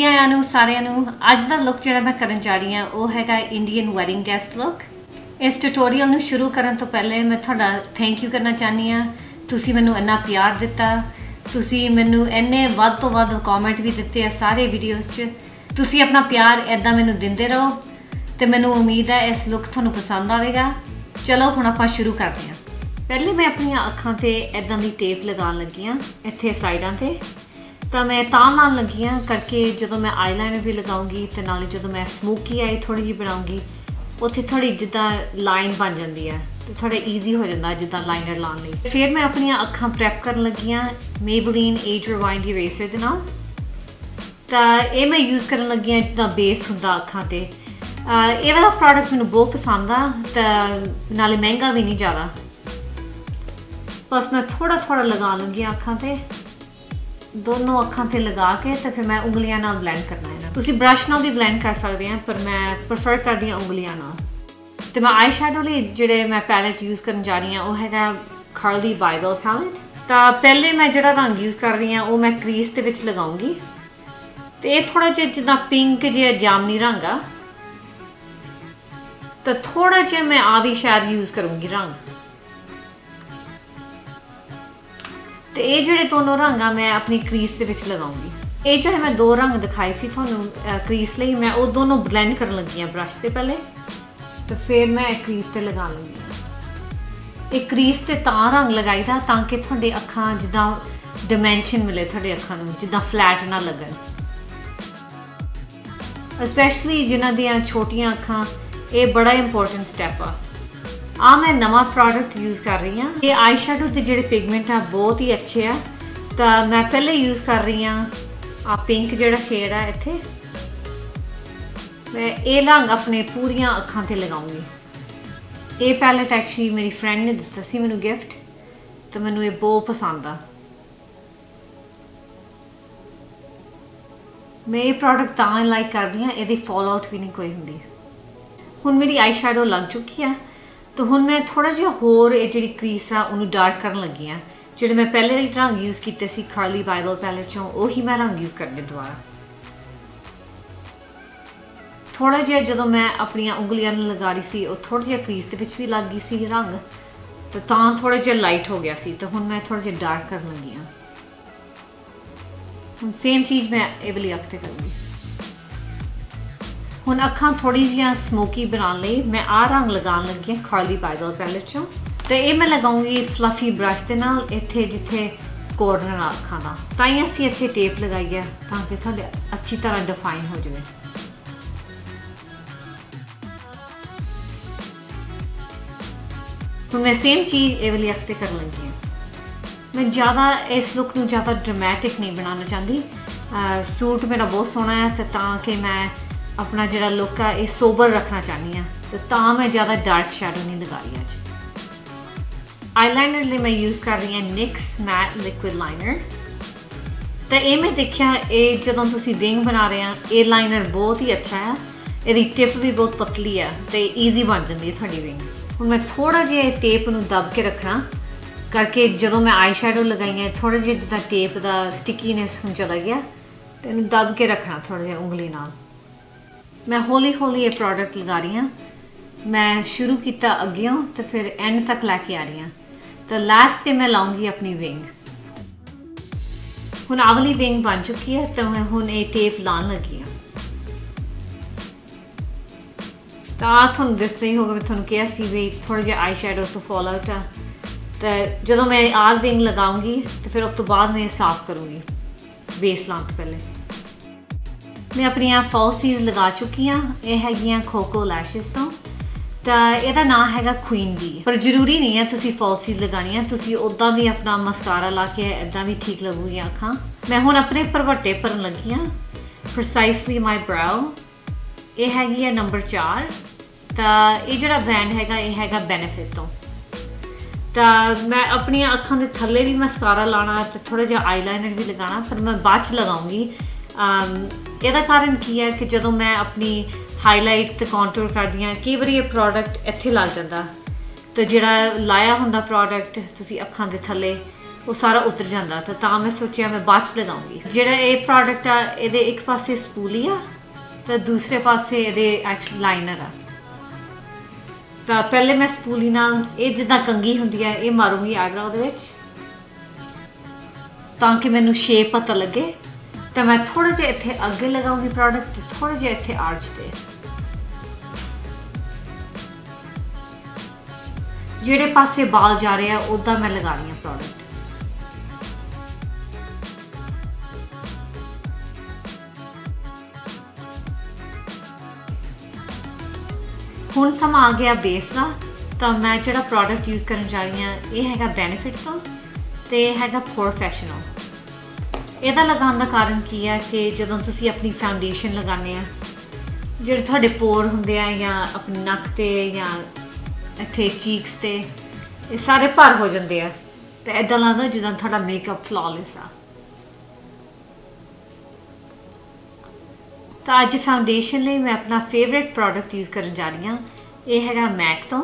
आयां सारिਆਂ ਨੂੰ ਅੱਜ ਦਾ ਲੁੱਕ ਜਿਹੜਾ ਮੈਂ ਕਰਨ ਜਾ ਰਹੀ ਹਾਂ ਉਹ ਹੈਗਾ ਇੰਡੀਅਨ ਵੈਡਿੰਗ ਗੈਸਟ ਲੁੱਕ। ਇਸ ਟਿਊਟੋਰੀਅਲ ਨੂੰ ਸ਼ੁਰੂ ਕਰਨ ਤੋਂ ਪਹਿਲੇ ਮੈਂ ਤੁਹਾਡਾ ਥੈਂਕ ਯੂ ਕਰਨਾ ਚਾਹਨੀ ਆ। ਤੁਸੀਂ ਮੈਨੂੰ ਇੰਨਾ ਪਿਆਰ ਦਿੱਤਾ, ਤੁਸੀਂ ਮੈਨੂੰ ਇੰਨੇ ਵੱਧ ਤੋਂ ਵੱਧ ਕਮੈਂਟ ਵੀ ਦਿੱਤੇ ਆ ਸਾਰੇ ਵੀਡੀਓਜ਼ 'ਚ। ਤੁਸੀਂ ਆਪਣਾ ਪਿਆਰ ਇੱਦਾਂ ਮੈਨੂੰ ਦਿੰਦੇ ਰਹੋ ਤੇ ਮੈਨੂੰ ਉਮੀਦ ਹੈ ਇਸ ਲੁੱਕ ਤੁਹਾਨੂੰ ਪਸੰਦ ਆਵੇਗਾ। ਚਲੋ ਹੁਣ ਆਪਾਂ ਸ਼ੁਰੂ ਕਰਦੇ ਹਾਂ। ਪਹਿਲੇ मैं अपनियां ਅੱਖਾਂ ਤੇ ਇੱਦਾਂ ਦੀ ਟੇਪ ਲਗਾਉਣ ਲੱਗੀ ਹਾਂ ਇੱਥੇ ਸਾਈਡਾਂ ਤੇ। ਤਾਂ मैं ਤਾਂ ਲਾਉਣ ਲੱਗੀ ਹਾਂ ਕਰਕੇ ਜਦੋਂ मैं ਆਈਲਾਈਨਰ ਵੀ ਲਗਾਉਂਗੀ ਤੇ ਨਾਲੇ ਜਦੋਂ मैं ਸਮੋਕੀ ਆਈ ਥੋੜੀ ਜਿਹੀ ਬਣਾਉਂਗੀ ਉੱਥੇ ਥੋੜੀ ਜਿੱਦਾਂ ਲਾਈਨ ਬਣ ਜਾਂਦੀ ਹੈ ਤੇ ਥੋੜਾ ਈਜ਼ੀ ਹੋ ਜਾਂਦਾ ਜਿੱਦਾਂ ਲਾਈਨਰ ਲਾਉਣ ਲਈ। ਫਿਰ मैं ਆਪਣੀਆਂ ਅੱਖਾਂ ਪ੍ਰੈਪ ਕਰਨ ਲੱਗੀ ਹਾਂ ਮੇਬਲੀਨ ਏਜ ਰਿਵਾਈਂਡ ਇਰੇਜ਼ਰ ਦੇ ਨਾਲ। ਤਾਂ ਇਹ मैं यूज़ ਕਰਨ ਲੱਗੀ ਹਾਂ ਜਿੱਦਾਂ ਬੇਸ ਹੁੰਦਾ ਅੱਖਾਂ ਤੇ। ਇਹ ਵਾਲਾ ਪ੍ਰੋਡਕਟ ਮੈਨੂੰ ਬਹੁਤ ਪਸੰਦ ਆ ਤਾਂ ਨਾਲੇ ਮਹਿੰਗਾ ਵੀ ਨਹੀਂ ਜ਼ਿਆਦਾ। बस मैं थोड़ा थोड़ा लगा लूँगी अखां ते, दोनों अखां ते लगा के तो फिर मैं उंगलियां नाल ब्लेंड करना है। तुसी ब्रश नाल भी ब्लेंड कर सकते हैं पर मैं प्रेफर करती हाँ उंगलियां नाल। तो मैं आई शैडो लिए जिहड़े मैं पैलेट यूज़ करन जा रही हाँ वो हैगा कार्ली बाइबल पैलेट। तो पहले मैं जिहड़ा रंग यूज़ कर रही हाँ वो मैं क्रीज दे विच लगाऊंगी। तो ये थोड़ा जिहा जिद्दां पिंक जिहा जामनी रंग आ तो थोड़ा जिहा मैं आ भी शायद यूज़ करूँगी रंग। तो ये जोड़े दोनों रंग आ मैं अपनी क्रीज के विच लगाऊंगी। ये जोड़े मैं दो रंग दिखाए सी थानू क्रीज लई मैं वो दोनों ब्लेंड कर लगी हाँ ब्रश से पहले। तो फिर मैं क्रीज ते लगा लगी। ये क्रीज ते तां रंग लगाई दा ताकि थोड़े अखां जिद्दां डिमेंशन मिले थोड़े अखां नूं जिद्दां फ्लैट ना लगन। स्पैशली जिन्हां दियां छोटियां अखां ये बड़ा इंपॉर्टेंट स्टैप आ। मैं नवा प्रोडक्ट यूज़ कर रही हाँ। ये आई शैडो के जोड़े पिगमेंट है बहुत ही अच्छे है। तो मैं पहले यूज़ कर रही हाँ आ पिंक जोड़ा शेड है इत्थे। मैं ये रंग अपने पूरियां अखां ते लगाऊंगी। ये पैलेट एक्चुअली मेरी फ्रेंड ने दिता सी मैनू गिफ्ट तो मैनू ये बहुत पसंद आ। मैं ये प्रोडक्ट तां लाइक करदी हाँ ये फॉल आउट भी नहीं कोई हुंदी। हुण मेरी आई शैडो लग चुकी है तो हुण मैं थोड़ा जिहा होर ये जिहड़ी क्रीज आ उहनूं डार्क करन लगी हाँ। जिहड़े मैं पहले रंग यूज़ कीते सी कार्ली बाइबल पैलेट चों उही मैं रंग यूज़ करने दोबारा। थोड़ा जिहा जदों मैं अपनियां उंगलियां लगा रही सी वो थोड़ा जिहा क्रीज दे विच भी लग गई सी रंग तो तां थोड़ा जिहा लाइट हो गया सी। तो हुण मैं थोड़ा जिहा डार्क करन लगी हाँ। हुण सेम चीज़ मैं ये वाली अख ते करूँगी। हुण अखां थोड़ी जिहियां स्मोकी बनाने लई मैं आ रंग लगान लगी हाँ कार्ली बाइबल पैलेट चों। तो ये मैं लगाऊंगी फ्लफी ब्रश के नाल इत्थे जिथे कॉर्नर आ अखां दा। तां ही असीं इत्थे टेप लगाई है ताकि तुहाडे अच्छी तरह डिफाइन हो जाए। हुण मैं सेम चीज़ ये वाली अख ते करन लगी हाँ। मैं ज़्यादा इस लुक नूं ज़्यादा ड्रामेटिक नहीं बनाना चाहती। सूट मेरा बहुत सोहना है तो ताकि मैं अपना जिहड़ा लुक है ये सोबर रखना चाहनी हाँ तो तां मैं ज़्यादा डार्क शैडो नहीं लगा रही अज। आईलाइनर लिए मैं यूज़ कर रही हूँ NYX मैट लिक्विड लाइनर। तो ये मैं देखा ये जदों तुसी विंग बना रहे हैं ये लाइनर बहुत ही अच्छा है। इसकी टिप भी बहुत पतली है तो ईजी बन जाती है थोड़ी विंग। हुण मैं थोड़ा जिहा टेप नूं दब के रखना करके जदों मैं आई शैडो लगाई है थोड़ा जिहा जिद्दां टेप का स्टिकीनेस हुण चला गया तो इहनूं दब के रखना थोड़ा जिहा उंगली नाल। मैं हौली हौली ये प्रोडक्ट लगा रही हाँ। मैं शुरू किया अग्गेों तो फिर एंड तक लैके आ रही हाँ। तो लास्ट पे मैं लाऊंगी अपनी विंग। हुण आ वाली विंग बन चुकी है तो मैं हुण ये टेप लान लगी हाँ। तो आ तुहानूं दिसदा ही होगा मैं तुहानूं कहा सी भी थोड़ा जिहा आई शैडो तो फॉल आउट आ। तो जदों मैं आ विंग लगाऊंगी तो फिर उस तो बाद मैं साफ करूँगी बेस लाउण तो पहले। मैं अपनियां फॉल्सीज लगा चुकी हाँ। ये हैगियां खोको लैशेस तो यदा नाम हैगा क्वीन बी पर जरूरी नहीं है तुसी फॉल्सीज लगानी है। तुसी उदा भी अपना मस्कारा ला के इदा भी ठीक लगूगी अखां। मैं हुण अपने भरवटे भरन लगी हाँ प्रिसाइसली माई ब्राउ। ये हैगी है नंबर 4। तो ये जिहड़ा ब्रांड हैगा ये हैगा बेनिफिट तो मैं अपनी अखां दे थल्ले भी मस्कारा लाना तो थोड़ा जिहा आईलाइनर भी लगाना पर मैं बाद च लगाऊंगी। ਇਹਦਾ ਕਾਰਨ ਕੀ ਹੈ कि ਜਦੋਂ मैं अपनी हाईलाइट तो कॉन्टूर करदी हाँ कई बार ये प्रोडक्ट इत्थे लग जाता तो जिहड़ा लाया हुंदा प्रोडक्ट तुसी अखां दे थल्ले ਉਹ ਸਾਰਾ ਉਤਰ ਜਾਂਦਾ ਤਾਂ ਮੈਂ ਸੋਚਿਆ ਮੈਂ ਬਾਅਦ 'ਚ ਲਗਾਉਂਗੀ। ਜਿਹੜਾ ਇਹ ਪ੍ਰੋਡਕਟ ਆ ਇਹਦੇ ਇੱਕ ਪਾਸੇ ਸਪੂਲੀ ਆ ਤਾਂ ਦੂਸਰੇ ਪਾਸੇ ਇਹਦੇ ਐਕਚੁਅਲ ਲਾਈਨਰ ਆ। ਤਾਂ ਪਹਿਲੇ ਮੈਂ ਸਪੂਲੀ ਨਾਲ ਇਹ ਜਿੱਦਾਂ ਕੰਗੀ ਹੁੰਦੀ ਹੈ ਇਹ ਮਾਰੂੰਗੀ ਆਈਬ੍ਰਾਓ ਦੇ ਵਿੱਚ ਤਾਂ ਕਿ ਮੈਨੂੰ ਸ਼ੇਪ ਪਤਾ ਲੱਗੇ। ਤਾਂ ਮੈਂ ਥੋੜਾ ਜਿਹਾ ਇੱਥੇ ਅੱਗੇ ਲਗਾਉਂਗੀ ਪ੍ਰੋਡਕਟ ਤੇ ਥੋੜਾ ਜਿਹਾ ਇੱਥੇ ਆਰਚ ਤੇ। ਜਿਹੜੇ ਪਾਸੇ ਬਾਲ ਜਾ ਰਹੇ ਆ ਉਦਾਂ ਮੈਂ ਲਗਾ ਰਹੀ ਹਾਂ ਪ੍ਰੋਡਕਟ। ਹੁਣ ਸਮਾਂ ਆ ਗਿਆ ਬੇਸ ਦਾ। ਤਾਂ ਮੈਂ ਜਿਹੜਾ ਪ੍ਰੋਡਕਟ ਯੂਜ਼ ਕਰਨ ਜਾ ਰਹੀ ਹਾਂ ਇਹ ਹੈਗਾ ਬੈਨੀਫਿਟ ਤੋਂ ਤੇ ਇਹ ਹੈਗਾ ਪ੍ਰੋਫੈਸ਼ਨਲ। ਇਹਦਾ ਲਗਾਉਣ ਦਾ ਕਾਰਨ ਕੀ ਹੈ ਕਿ ਜਦੋਂ ਤੁਸੀਂ ਆਪਣੀ ਫਾਊਂਡੇਸ਼ਨ ਲਗਾਉਂਦੇ ਆ ਜਿਹੜੇ ਤੁਹਾਡੇ ਪੋਰ ਹੁੰਦੇ ਆ ਜਾਂ ਆਪਣੀ ਨੱਕ ਤੇ ਜਾਂ ਇੱਥੇ ਚੀਕਸ ਤੇ ਇਹ ਸਾਰੇ ਭਰ ਹੋ ਜਾਂਦੇ ਆ ਤੇ ਇਦਾਂ ਲੱਗਦਾ ਜਿੱਦਾਂ ਤੁਹਾਡਾ ਮੇਕਅਪ ਫਲॉलेस ਆ। ਤਾਂ ਅੱਜ ਫਾਊਂਡੇਸ਼ਨ ਲਈ ਮੈਂ ਆਪਣਾ ਫੇਵਰੇਟ ਪ੍ਰੋਡਕਟ ਯੂਜ਼ ਕਰਨ ਜਾ ਰਹੀ ਹਾਂ। ਇਹ ਹੈਗਾ ਮੈਕ ਤੋਂ।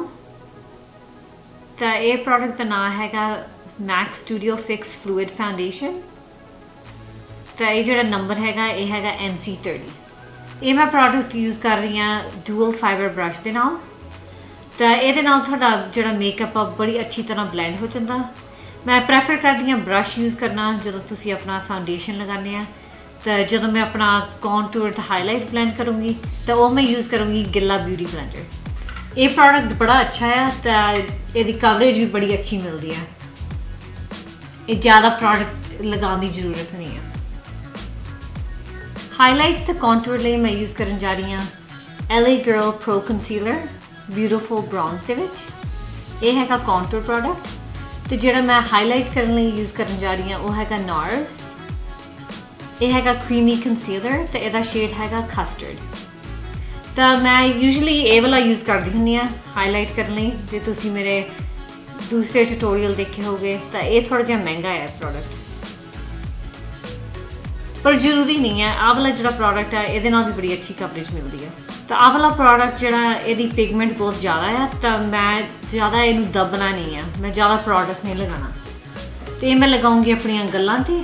ਤਾਂ ਇਹ ਪ੍ਰੋਡਕਟ ਦਾ ਨਾਮ ਹੈਗਾ ਮੈਕ ਸਟੂਡੀਓ ਫਿਕਸ ਫਲੂਇਡ ਫਾਊਂਡੇਸ਼ਨ। ਤਾਂ ਇਹ ਜਿਹੜਾ ਨੰਬਰ ਹੈਗਾ ਇਹ ਹੈਗਾ NC30। ਇਹ ਮੈਂ ਪ੍ਰੋਡਕਟ ਯੂਜ਼ ਕਰ ਰਹੀ ਹਾਂ ਡੂਅਲ ਫਾਈਬਰ ਬ੍ਰਸ਼ ਦੇ ਨਾਲ। ਤਾਂ ਇਹਦੇ ਨਾਲ ਤੁਹਾਡਾ ਜਿਹੜਾ ਮੇਕਅਪ ਆ ਬੜੀ ਅੱਛੀ ਤਰ੍ਹਾਂ ਬਲੈਂਡ ਹੋ ਜਾਂਦਾ। ਮੈਂ ਪ੍ਰੈਫਰ ਕਰਦੀ ਹਾਂ ਬ੍ਰਸ਼ ਯੂਜ਼ ਕਰਨਾ ਜਦੋਂ ਤੁਸੀਂ ਆਪਣਾ ਫਾਊਂਡੇਸ਼ਨ ਲਗਾਉਂਦੇ ਆ। ਤਾਂ ਜਦੋਂ ਮੈਂ ਆਪਣਾ ਕੌਂਟੂਰ ਤੇ ਹਾਈਲਾਈਟ ਬਲੈਂਡ ਕਰੂੰਗੀ ਤਾਂ ਉਹ ਮੈਂ ਯੂਜ਼ ਕਰੂੰਗੀ ਗਿੱਲਾ ਬਿਊਟੀ ਬਲੈਂਡਰ। ਇਹ ਪ੍ਰੋਡਕਟ ਬੜਾ ਅੱਛਾ ਹੈ ਤਾਂ ਇਹਦੀ ਕਵਰੇਜ ਵੀ ਬੜੀ ਅੱਛੀ ਮਿਲਦੀ ਹੈ। ਇਹ ਜ਼ਿਆਦਾ ਪ੍ਰੋਡਕਟ ਲਗਾਉਣ ਦੀ ਜ਼ਰੂਰਤ ਨਹੀਂ ਹੈ। ਹਾਈਲਾਈਟ ਤੇ ਕੌਂਟੂਰ ਲਈ ਮੈਂ ਯੂਜ਼ ਕਰਨ ਜਾ ਰਹੀ ਹਾਂ LA Girl Pro Concealer beautiful bronze ਦੇ ਵਿੱਚ। ਇਹ ਹੈਗਾ ਕੌਂਟੂਰ ਪ੍ਰੋਡਕਟ ਤੇ ਜਿਹੜਾ ਮੈਂ ਹਾਈਲਾਈਟ ਕਰਨ ਲਈ ਯੂਜ਼ ਕਰਨ ਜਾ ਰਹੀ ਹਾਂ ਉਹ ਹੈਗਾ NARS। ਇਹ ਹੈਗਾ ਕ੍ਰੀਮੀ ਕੰਸੀਲਰ ਤੇ ਇਹਦਾ ਸ਼ੇਡ ਹੈਗਾ ਕਸਟਰਡ। ਤਾਂ ਮੈਂ ਯੂਜੂਅਲੀ ਇਹ ਵਾਲਾ ਯੂਜ਼ ਕਰਦੀ ਹੁੰਦੀ ਹਾਂ ਹਾਈਲਾਈਟ ਕਰਨ ਲਈ। ਜੇ ਤੁਸੀਂ ਮੇਰੇ ਦੂਸਰੇ ਟਿਊਟੋਰੀਅਲ ਦੇਖੇ ਹੋਗੇ ਤਾਂ ਇਹ ਥੋੜਾ ਜਿਹਾ ਮਹਿੰਗਾ ਹੈ ਪ੍ਰੋਡਕਟ ਪਰ ਜ਼ਰੂਰੀ ਨਹੀਂ ਹੈ। ਆਹ ਵਾਲਾ ਜਿਹੜਾ ਪ੍ਰੋਡਕਟ ਹੈ ਇਹਦੇ ਨਾਲ ਵੀ ਬੜੀ ਅੱਛੀ ਕਵਰੇਜ ਮਿਲਦੀ ਹੈ। ਤਾਂ ਆਹ ਵਾਲਾ ਪ੍ਰੋਡਕਟ ਜਿਹੜਾ ਇਹਦੀ ਪਿਗਮੈਂਟ ਬਹੁਤ ਜ਼ਿਆਦਾ ਹੈ ਤਾਂ ਮੈਂ ਜ਼ਿਆਦਾ ਇਹਨੂੰ ਦੱਬਣਾ ਨਹੀਂ ਹੈ। ਮੈਂ ਜ਼ਿਆਦਾ ਪ੍ਰੋਡਕਟ ਨਹੀਂ ਲਗਾਉਣਾ ਤੇ ਇਹ ਮੈਂ ਲਗਾਉਂਗੀ ਆਪਣੀਆਂ ਗੱਲਾਂ ਤੇ।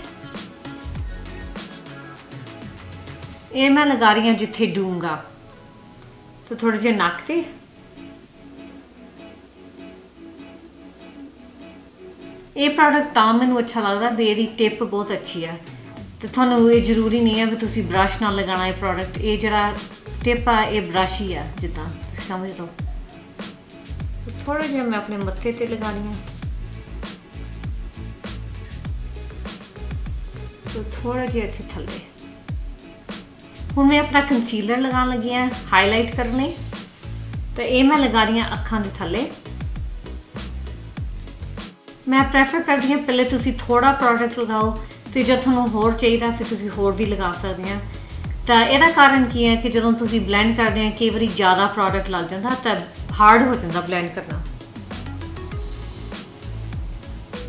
ਇਹ ਮੈਂ ਲਗਾ ਰਹੀ ਹਾਂ ਜਿੱਥੇ ਡੂੰਗਾ ਤਾਂ ਥੋੜੇ ਜਿਹੇ ਨੱਕ ਤੇ। ਇਹ ਪ੍ਰੋਡਕਟ ਤਾਂ ਮੈਨੂੰ ਅੱਛਾ ਲੱਗਦਾ ਵੀ ਇਹਦੀ ਟਿਪ ਬਹੁਤ ਅੱਛੀ ਹੈ ਤੇ ਤੁਹਾਨੂੰ ਇਹ ਜ਼ਰੂਰੀ ਨਹੀਂ ਹੈ ਵੀ ਤੁਸੀਂ ਬ੍ਰਸ਼ ਨਾਲ ਲਗਾਉਣਾ ਇਹ ਪ੍ਰੋਡਕਟ। ਇਹ ਜਿਹੜਾ ਟਿਪ ਆ ਇਹ ਬ੍ਰਸ਼ ਹੀ ਆ ਜਿੱਦਾਂ ਤੁਸੀਂ ਸਮਝ ਲਓ। ਥੋੜਾ ਜਿਹਾ ਮੈਂ ਆਪਣੇ ਮੱਥੇ ਤੇ ਲਗਾ ਰਹੀ ਹਾਂ ਤੇ ਥੋੜਾ ਜਿਹਾ ਇੱਥੇ ਥੱਲੇ। ਹੁਣ ਮੈਂ ਆਪਣਾ ਕੰਸੀਲਰ ਲਗਾਉਣ ਲੱਗੀ ਹਾਂ ਹਾਈਲਾਈਟ ਕਰਨ ਲਈ। ਤਾਂ ਇਹ ਮੈਂ ਲਗਾ ਰਹੀ ਹਾਂ ਅੱਖਾਂ ਦੇ ਥੱਲੇ। ਮੈਂ ਪ੍ਰੈਫਰ ਕਰਦੀ ਹਾਂ ਪਹਿਲੇ ਤੁਸੀਂ ਥੋੜਾ ਪ੍ਰੋਡਕਟ ਲਗਾਓ ਤੇ ਜੇ ਤੁਹਾਨੂੰ ਹੋਰ ਚਾਹੀਦਾ ਫਿਰ ਤੁਸੀਂ ਹੋਰ ਵੀ ਲਗਾ ਸਕਦੇ ਆ। ਤਾਂ ਇਹਦਾ ਕਾਰਨ ਕੀ ਹੈ ਕਿ ਜਦੋਂ ਤੁਸੀਂ ਬਲੈਂਡ ਕਰਦੇ ਆ ਕਈ ਵਾਰੀ ਜ਼ਿਆਦਾ ਪ੍ਰੋਡਕਟ ਲੱਗ ਜਾਂਦਾ ਤਾਂ ਹਾਰਡ ਹੋ ਜਾਂਦਾ ਬਲੈਂਡ ਕਰਨਾ।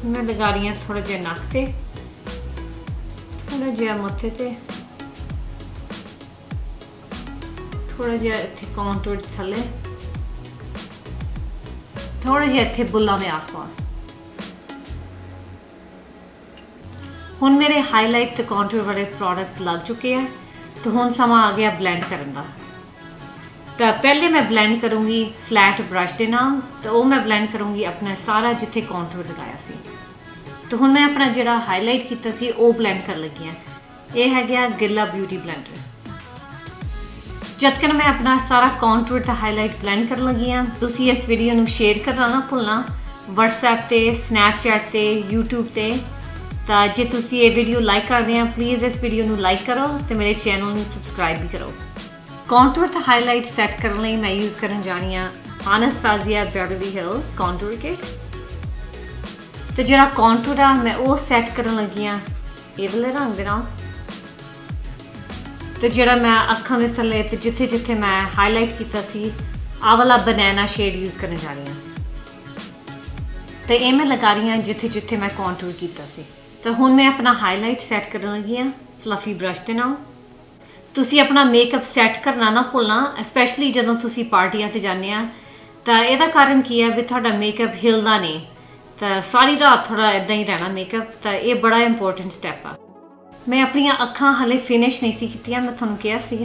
ਮੈਂ ਲਗਾ ਰਹੀ ਹਾਂ ਥੋੜਾ ਜਿਹਾ ਨੱਕ ਤੇ, ਥੋੜਾ ਜਿਹਾ ਮੱਥੇ ਤੇ, ਥੋੜਾ ਜਿਹਾ ਇੱਥੇ ਕੌਂਟੂਰ ਦੇ ਥੱਲੇ, ਥੋੜਾ ਜਿਹਾ ਇੱਥੇ ਬੁੱਲਾਂ ਦੇ ਆਸ-ਪਾਸ। ਹੁਣ ਮੇਰੇ ਹਾਈਲਾਈਟ ਤੇ ਕੌਂਟੂਰ ਵਾਲੇ ਪ੍ਰੋਡਕਟ ਲੱਗ ਚੁੱਕੇ ਆ ਤੇ ਹੁਣ ਸਮਾਂ ਆ ਗਿਆ ਬਲੈਂਡ ਕਰਨ ਦਾ। ਤਾਂ ਪਹਿਲੇ ਮੈਂ ਬਲੈਂਡ ਕਰੂੰਗੀ ਫਲੈਟ ਬ੍ਰਸ਼ ਦੇ ਨਾਲ ਤਾਂ ਉਹ ਮੈਂ ਬਲੈਂਡ ਕਰੂੰਗੀ ਆਪਣਾ ਸਾਰਾ ਜਿੱਥੇ ਕੌਂਟੂਰ ਲਗਾਇਆ ਸੀ। ਤਾਂ ਹੁਣ ਮੈਂ ਆਪਣਾ ਜਿਹੜਾ ਹਾਈਲਾਈਟ ਕੀਤਾ ਸੀ ਉਹ ਬਲੈਂਡ ਕਰਨ ਲੱਗੀ ਹਾਂ। ਇਹ ਹੈਗਾ ਗਿੱਲਾ ਬਿਊਟੀ ਬਲੈਂਡਰ। ਜਦ ਤੱਕ ਮੈਂ ਆਪਣਾ ਸਾਰਾ ਕੌਂਟੂਰ ਤੇ ਹਾਈਲਾਈਟ ਬਲੈਂਡ ਕਰਨ ਲੱਗੀ ਹਾਂ ਤੁਸੀਂ ਇਸ ਵੀਡੀਓ ਨੂੰ ਸ਼ੇਅਰ ਕਰਨਾ ਨਾ ਭੁੱਲਣਾ WhatsApp ਤੇ, Snapchat ਤੇ, YouTube ਤੇ। ਤਾਂ ਜੇ ਤੁਸੀਂ ਇਹ ਵੀਡੀਓ ਲਾਈਕ ਕਰਦੇ ਆ ਪਲੀਜ਼ ਇਸ ਵੀਡੀਓ ਨੂੰ ਲਾਈਕ ਕਰੋ ਤੇ ਮੇਰੇ ਚੈਨਲ ਨੂੰ ਸਬਸਕ੍ਰਾਈਬ ਵੀ ਕਰੋ। ਕੌਂਟੂਰ ਤੇ ਹਾਈਲਾਈਟ ਸੈੱਟ ਕਰਨ ਲਈ ਮੈਂ ਯੂਜ਼ ਕਰਨ ਜਾ ਰਹੀ ਹਾਂ Anastasia Beverly Hills ਕੌਂਟੂਰ ਕਿਟ। ਤੇ ਜਿਹੜਾ ਕੌਂਟੂਰ ਆ ਮੈਂ ਉਹ ਸੈੱਟ ਕਰਨ ਲੱਗੀ ਹਾਂ ਇਹ ਵਾਲੇ ਰੰਗ ਦੇ ਨਾਲ। ਤੇ ਜਿਹੜਾ ਮੈਂ ਅੱਖਾਂ ਦੇ ਥੱਲੇ ਤੇ ਜਿੱਥੇ ਜਿੱਥੇ ਮੈਂ ਹਾਈਲਾਈਟ ਕੀਤਾ ਸੀ ਆਹ ਵਾਲਾ ਬਨਾਨਾ ਸ਼ੇਡ ਯੂਜ਼ ਕਰਨ ਜਾ ਰਹੀ ਹਾਂ। ਤੇ ਇਹ ਮੈਂ ਲਗਾ ਰਹੀ ਹਾਂ ਜਿੱਥੇ ਜਿੱਥੇ ਮੈਂ ਕੌਂਟੂਰ ਕੀਤਾ ਸੀ। ਤਾਂ ਹੁਣ ਮੈਂ ਆਪਣਾ ਹਾਈਲਾਈਟ ਸੈੱਟ ਕਰਨ ਲੱਗੀ ਹਾਂ ਫਲਫੀ ਬ੍ਰਸ਼ ਦੇ ਨਾਲ। ਤੁਸੀਂ ਆਪਣਾ ਮੇਕਅਪ ਸੈੱਟ ਕਰਨਾ ਨਾ ਭੁੱਲਣਾ ਸਪੈਸ਼ਲੀ ਜਦੋਂ ਤੁਸੀਂ ਪਾਰਟੀਆਂ ਤੇ ਜਾਂਦੇ ਆ। ਤਾਂ ਇਹਦਾ ਕਾਰਨ ਕੀ ਹੈ ਵੀ ਤੁਹਾਡਾ ਮੇਕਅਪ ਹਿਲਦਾ ਨਹੀਂ तो सारी रात थोड़ा इदा ही रहना मेकअप, तो ये बड़ा इंपॉर्टेंट स्टैप आ। मैं अपनी अखां हले फिनिश नहीं सी कीतियां, मैं थोनू कहा सी।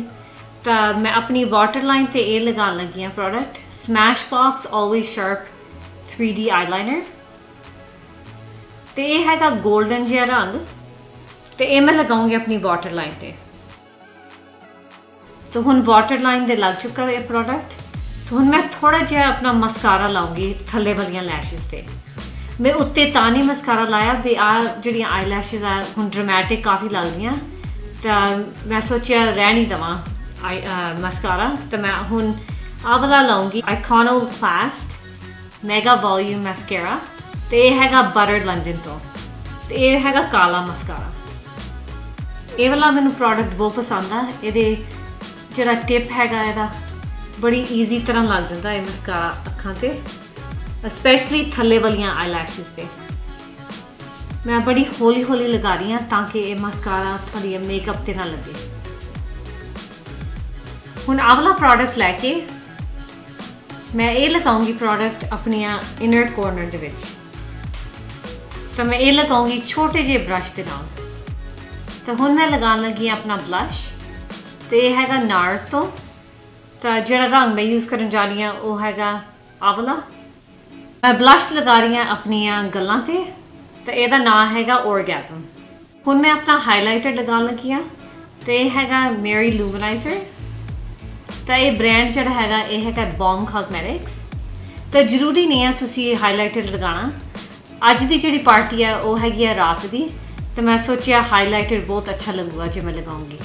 तो मैं अपनी वाटर लाइन ते ये लगान लगी हाँ product Smashbox always sharp 3D eyeliner. तो ये हैगा गोल्डन जिहा रंग, तो ये मैं लगाऊंगी अपनी वाटर लाइन पे। तो हुण वाटर लाइन दे लग चुका है प्रोडक्ट। तो हुण मैं थोड़ा जिहा अपना मस्कारा लाऊंगी थल्ले वालियां लैशेस ते। मैं उत्ते तां नहीं मस्कारा लाया भी आ जिहड़ी आई लैशेस आ हुण ड्रामेटिक काफ़ी लगदियां, तो मैं सोचा रहन ही देवां मस्कारा। तो मैं हुण आ वाला लाऊंगी आइकॉनोक्लास्ट मेगा वॉल्यूम मैस्कैरा। तो ये हैगा बटर लंडन तो ये हैगा काला मस्कारा। ये वाला मैनू प्रोडक्ट बहुत पसंद आ। ये जिहड़ा टिप हैगा इहदा बड़ी ईजी तरह लग जाता है मस्कारा अखां ते, स्पैशली थल्ले वालियां आई लैशेस ते। मैं बड़ी हौली हौली लगा रही हाँ ताकि ये मस्कारा थोड़ी मेकअप ते ना लगे। हुण आ वाला प्रोडक्ट लैके मैं ये लगाऊंगी प्रोडक्ट अपनी इनर कॉर्नर दे विच। तो मैं ये लगाऊंगी छोटे जे ब्रश के नाल। तो हुण मैं लगान लगी अपना ब्लश, तो ये हैगा नार्स तो जिहड़ा रंग मैं यूज़ करन जा रही हूँ वो हैगा आ वाला। मैं ब्लश लगा रही हूँ अपनी गल्लां ते, तो ਇਹਦਾ नाम हैगा ऑर्गेज़म। हुण मैं अपना हाईलाइटर लगान लगी हाँ, तो ये हैगा मेरी लूमिनाइजर। तो ये ब्रांड जिहड़ा हैगा ये हैगा बॉम कॉस्मेटिक्स। तो जरूरी नहीं है तुसी हाईलाइटर लगाना। अज दी जिहड़ी पार्टी है वो हैगी रात दी, तो मैं सोचा हाईलाइटर बहुत अच्छा लगूगा जो मैं लगाऊंगी।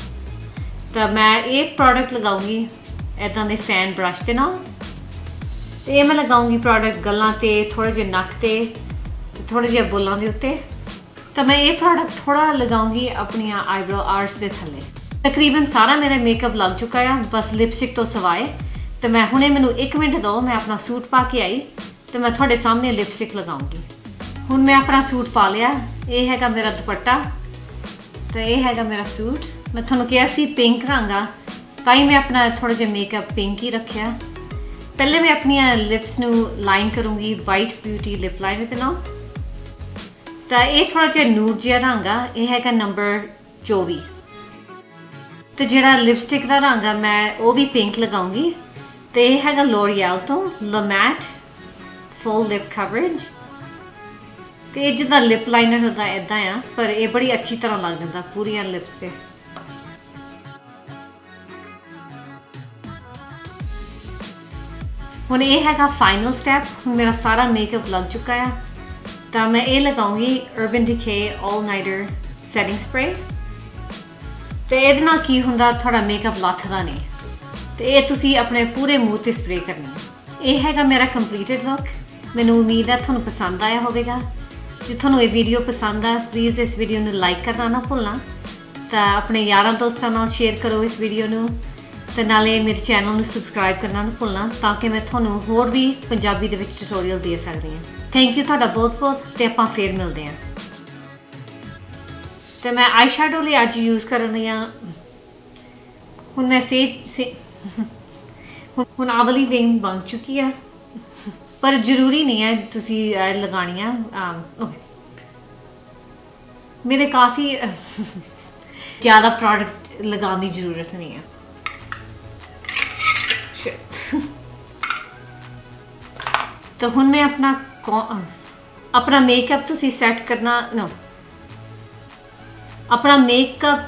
तो मैं ये प्रोडक्ट लगाऊंगी इदां दे फैन ब्रश के नाल। तो ये मैं लगाऊंगी प्रोडक्ट गल्लां ते, थोड़े जे नक ते, थोड़े जे बुल्लां दे उत्ते। तो मैं ये प्रोडक्ट थोड़ा लगाऊंगी अपनी आईब्रो आर्ट्स के थल्ले। तकरीबन सारा मेरा मेकअप लग चुका है बस लिपस्टिक तो सवाए। तो मैं हुणे मैनू 1 मिनट दो, मैं अपना सूट पा के आई तो मैं थोड़े सामने लिपस्टिक लगाऊंगी। हुण मैं अपना सूट पा लिया, ये हैगा मेरा दुपट्टा। तो ये हैगा मेरा सूट। मैं थोनू कहा सी पिंक रंग आ, ताई मैं अपना थोड़ा जिहा मेकअप पिंक ही रखा। पहले मैं अपनी लिप्स नू लाइन करूँगी वाइट ब्यूटी लिप लाइनर के नाल। तो ये थोड़ा जिहा नूड जिहा रंग आ, ये हैगा नंबर 24। तो जिहड़ा लिपस्टिक का रंग आ मैं वो भी पिंक लगाऊंगी। तो ये हैगा लॉरियल तो लमैट फुल लिप कवरेज। तो ये जिदा लिप लाइनर होता है इदा आ, पर ये बड़ी अच्छी तरह लग जाता पूरी लिप्स से। हुण ये हैगा फाइनल स्टैप। हुण मेरा सारा मेकअप लग चुका है। तो मैं ये लगाऊंगी Urban Decay all nighter setting spray. तो ये की हुंदा थोड़ा मेकअप लथदा नहीं। तो ये तुसी अपने पूरे मूँह ते स्प्रे करनी है। ये हैगा मेरा कंप्लीटेड लुक। मैनूं उम्मीद है तुहानूं पसंद आया होगा। जे तुहानूं ये वीडियो पसंद आ प्लीज़ इस वीडियो नूं लाइक करना ना भुलना। तो अपने यारां दोस्तां नाल शेयर करो इस वीडियो नूं, तो नाले मेरे चैनल नूं सबसक्राइब करना ना भुलना ताकि मैं तुहानूं होर भी पंजाबी दे विच ट्यूटोरियल दे सकदी हां। थैंक यू तुहाडा बहुत बहुत, तो आपां फिर मिलदे हां। तो मैं आई शैडो लिए अज यूज़ कर रही हाँ। हुण मैं हुण आ वाली विंग बन चुकी है, पर जरूरी नहीं है तुसी लगानी है। मेरे काफ़ी ज़्यादा प्रोडक्ट लगाने की ज़रूरत नहीं है। तो हुण मैं अपना मेकअप तुसी सैट करना नो अपना मेकअप